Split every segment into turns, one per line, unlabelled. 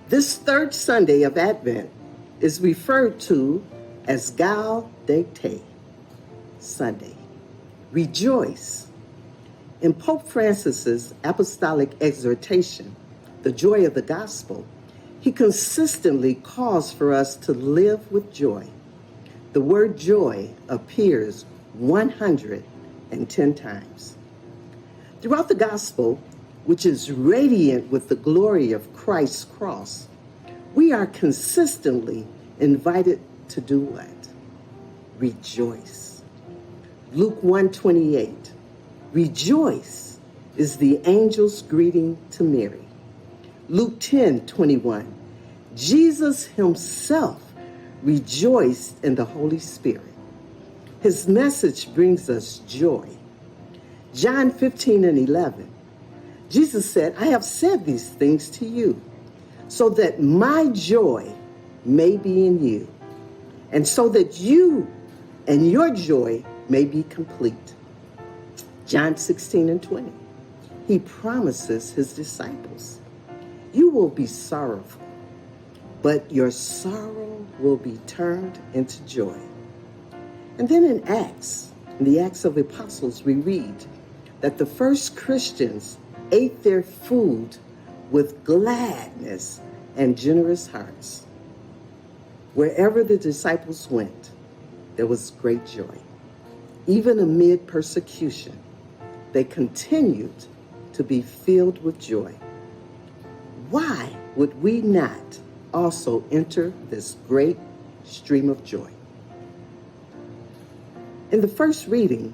This third Sunday of Advent is referred to as Gaudete Sunday. Rejoice. In Pope Francis's apostolic exhortation, The Joy of the Gospel, he consistently calls for us to live with joy. The word joy appears 110 times. Throughout the Gospel, which is radiant with the glory of Christ's cross, we are consistently invited to do what? Rejoice. Luke 1:28, rejoice is the angel's greeting to Mary. Luke 10:21, Jesus himself rejoiced in the Holy Spirit. His message brings us joy. John 15:11, Jesus said, I have said these things to you so that my joy may be in you, and so that you and your joy may be complete. John 16:20, he promises his disciples, you will be sorrowful, but your sorrow will be turned into joy. And then in the Acts of the Apostles, we read that the first Christians ate their food with gladness and generous hearts. Wherever the disciples went, there was great joy. Even amid persecution, they continued to be filled with joy. Why would we not also enter this great stream of joy? In the first reading,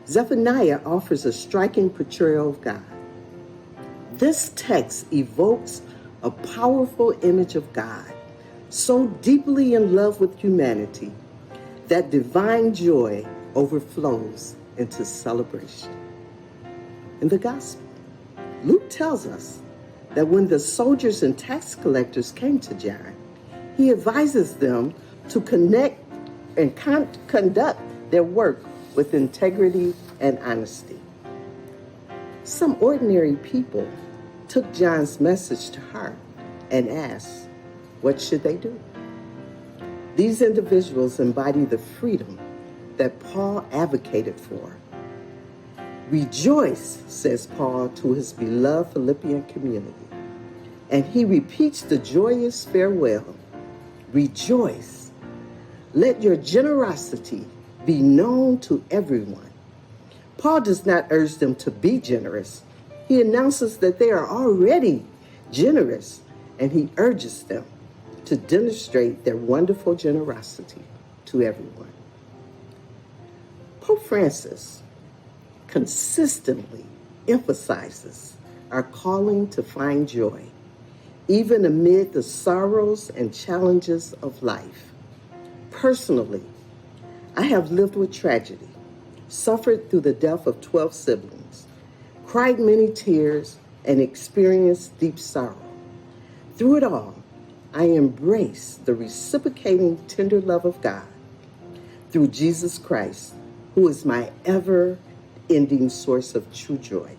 Zephaniah offers a striking portrayal of God. This text evokes a powerful image of God, so deeply in love with humanity that divine joy overflows into celebration. In the Gospel, Luke tells us that when the soldiers and tax collectors came to John, he advises them to connect and conduct their work with integrity and honesty. Some ordinary people took John's message to heart and asked, what should they do? These individuals embody the freedom that Paul advocated for. Rejoice, says Paul to his beloved Philippian community. And he repeats the joyous farewell. Rejoice. Let your generosity be known to everyone. Paul does not urge them to be generous. He announces that they are already generous, and he urges them to demonstrate their wonderful generosity to everyone. Pope Francis consistently emphasizes our calling to find joy, even amid the sorrows and challenges of life. Personally, I have lived with tragedy, suffered through the death of 12 siblings, cried many tears, and experienced deep sorrow. Through it all, I embrace the reciprocating tender love of God through Jesus Christ, who is my ever-ending source of true joy.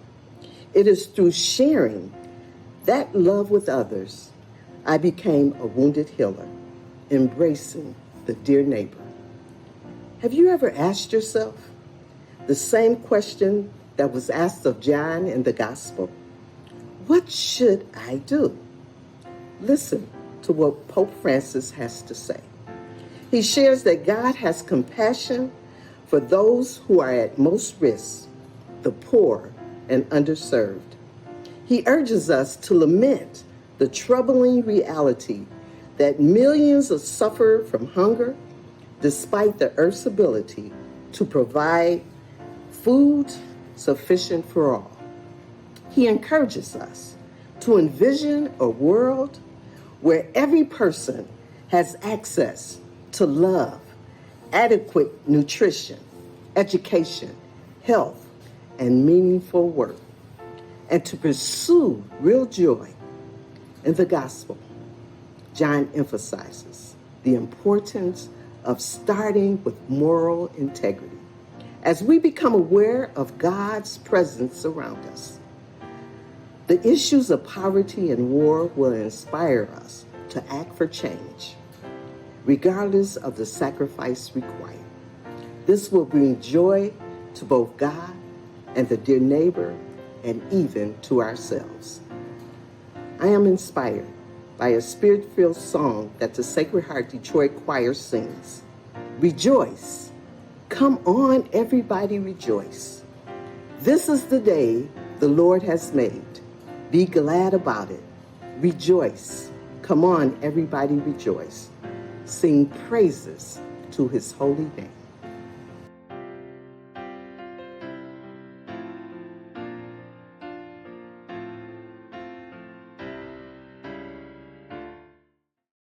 It is through sharing that love with others, I became a wounded healer, embracing the dear neighbor. Have you ever asked yourself the same question that was asked of John in the Gospel? What should I do? Listen to what Pope Francis has to say. He shares that God has compassion for those who are at most risk, the poor and underserved. He urges us to lament the troubling reality that millions suffer from hunger despite the earth's ability to provide food sufficient for all. He encourages us to envision a world where every person has access to love, adequate nutrition, education, health, and meaningful work, and to pursue real joy. In the Gospel, John emphasizes the importance of starting with moral integrity as we become aware of God's presence around us. The issues of poverty and war will inspire us to act for change, regardless of the sacrifice required. This will bring joy to both God and the dear neighbor, and even to ourselves. I am inspired by a spirit-filled song that the Sacred Heart Detroit Choir sings. Rejoice. Come on, everybody, rejoice. This is the day the Lord has made. Be glad about it. Rejoice. Come on, everybody, rejoice. Sing praises to his holy name.